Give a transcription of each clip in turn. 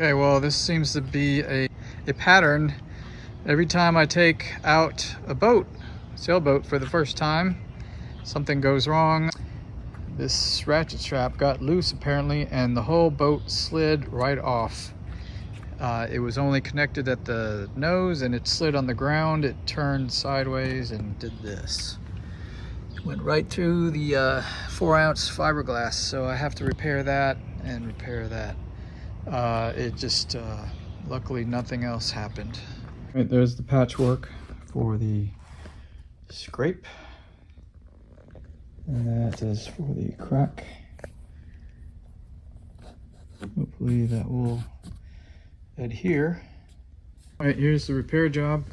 Okay, well, this seems to be a pattern. Every time I take out a boat, sailboat for the first time, something goes wrong. This ratchet strap got loose apparently, and the whole boat slid right off. It was only connected at the nose and it slid on the ground. It turned sideways and did this. Went right through the 4-ounce fiberglass, so I have to repair that and repair that. It just, luckily nothing else happened. Right, there's the patchwork for the scrape. And that is for the crack. Hopefully that will adhere. All right, here's the repair job.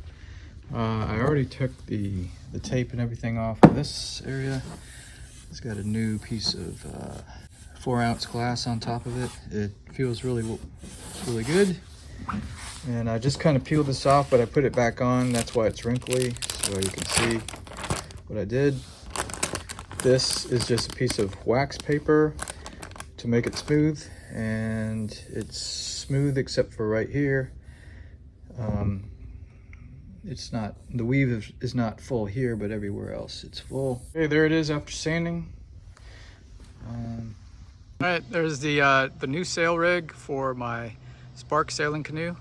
I already took the tape and everything off of this area. It's got a new piece of 4-ounce glass on top of it. It feels really good. And I just kind of peeled this off, but I put it back on. That's why it's wrinkly, so you can see what I did. This is just a piece of wax paper to make it smooth, and it's smooth except for right here. It's not, the weave is not full here, but everywhere else it's full. Okay, there it is after sanding. All right, there's the new sail rig for my Spark Sailing Canoe.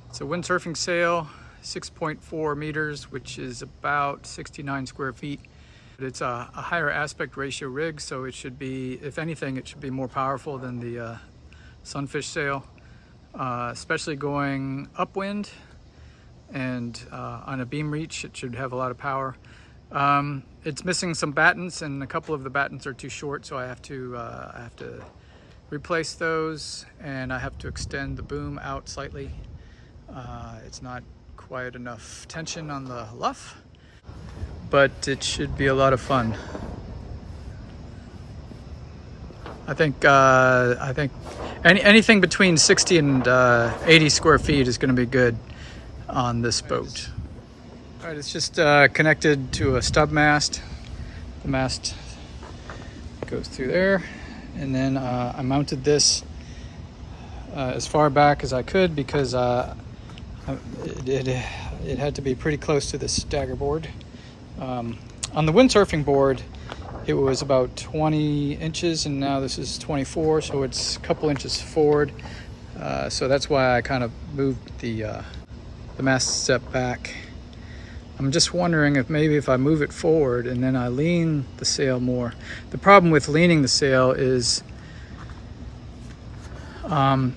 It's a windsurfing sail, 6.4 meters, which is about 69 square feet. It's a higher aspect ratio rig, so it should be, if anything, it should be more powerful than the sunfish sail, especially going upwind. And on a beam reach, it should have a lot of power. It's missing some battens, and a couple of the battens are too short, so I have to replace those, and I have to extend the boom out slightly. It's not quite enough tension on the luff, but it should be a lot of fun. I think anything between 60 and 80 square feet is going to be good on this boat. All right, it's just connected to a stub mast. The mast goes through there, and then I mounted this as far back as I could because it had to be pretty close to the stagger board. On the windsurfing board, it was about 20 inches, and now this is 24, so it's a couple inches forward. So that's why I kind of moved the mast step back. I'm just wondering if maybe if I move it forward and then I lean the sail more. The problem with leaning the sail is then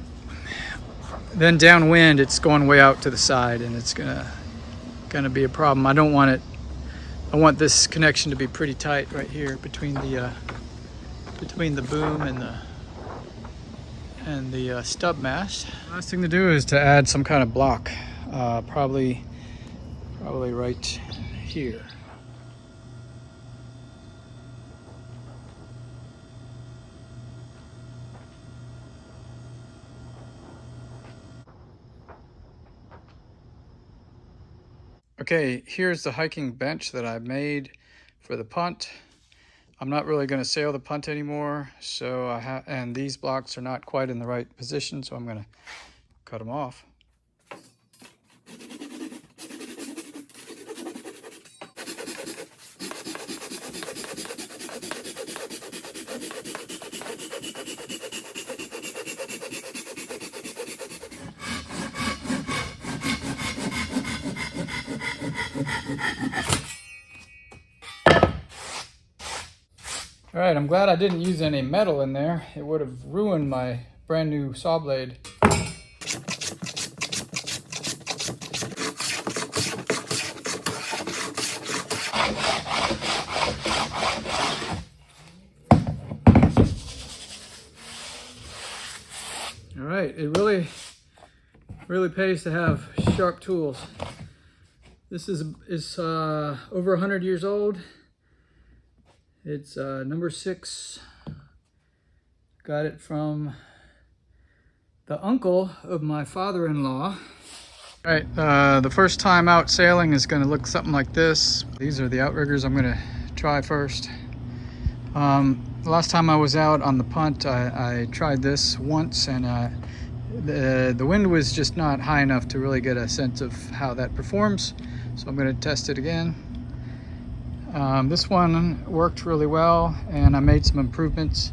downwind it's going way out to the side, and it's gonna be a problem. I don't want it. I want this connection to be pretty tight right here between the boom and the stub mast. Last thing to do is to add some kind of block. Probably right here. Okay, here's the hiking bench that I made for the punt. I'm not really going to sail the punt anymore, so and these blocks are not quite in the right position, so I'm going to cut them off. All right, I'm glad I didn't use any metal in there. It would have ruined my brand new saw blade. All right, it really pays to have sharp tools. This is over 100 years old. It's number 6. Got it from the uncle of my father-in-law. All right, the first time out sailing is going to look something like this. These are the outriggers I'm going to try first. The last time I was out on the punt, I tried this once, and The wind was just not high enough to really get a sense of how that performs. So I'm going to test it again. This one worked really well, and I made some improvements.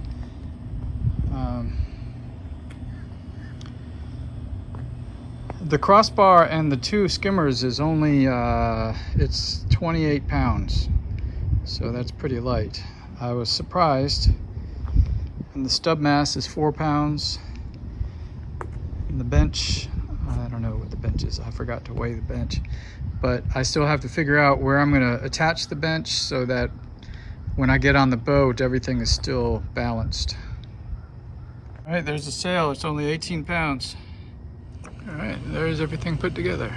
The crossbar and the two skimmers is only, it's 28 pounds. So that's pretty light. I was surprised. And the stub mass is 4 pounds. And the bench, I don't know what the bench is. I forgot to weigh the bench. But I still have to figure out where I'm gonna attach the bench so that when I get on the boat, everything is still balanced. All right, there's the sail. It's only 18 pounds. All right, there's everything put together.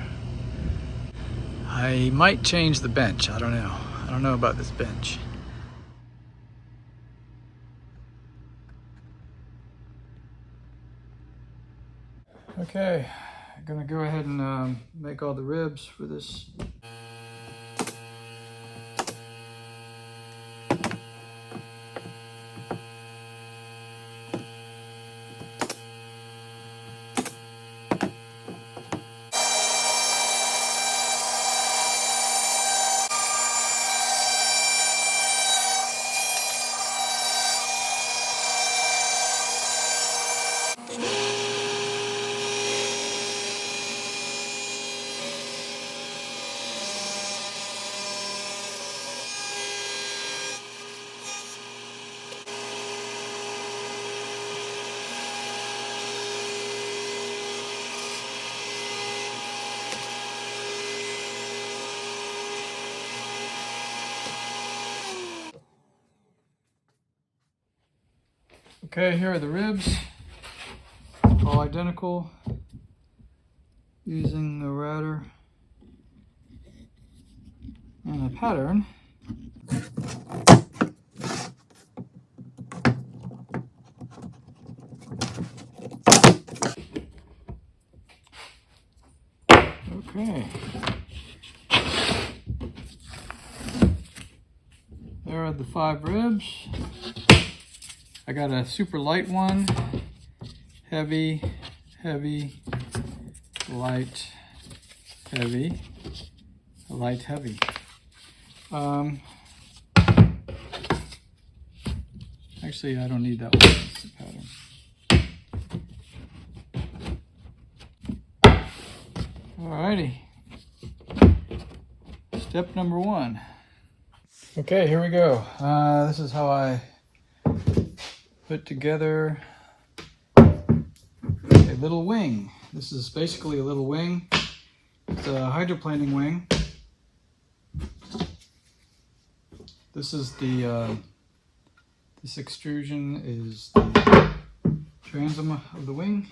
I might change the bench. I don't know. I don't know about this bench. Okay, I'm gonna go ahead and make all the ribs for this. Okay, here are the ribs, all identical, using a router and a pattern. Okay. There are the 5 ribs. I got a super light one, heavy, heavy, light, heavy, light, heavy. Actually, I don't need that one. It's the pattern. Alrighty. Step number 1. Okay, here we go. This is how I put together a little wing. This is basically a little wing. It's a hydroplaning wing. This is the this extrusion is the transom of the wing.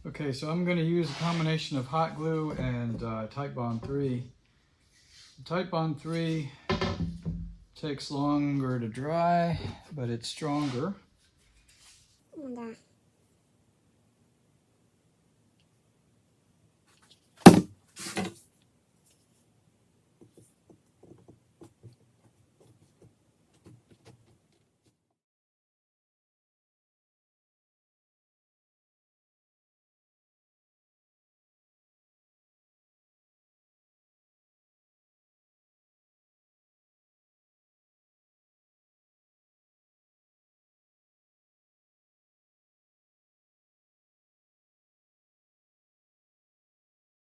Okay, so I'm going to use a combination of hot glue and Titebond 3. Titebond 3 takes longer to dry, but it's stronger.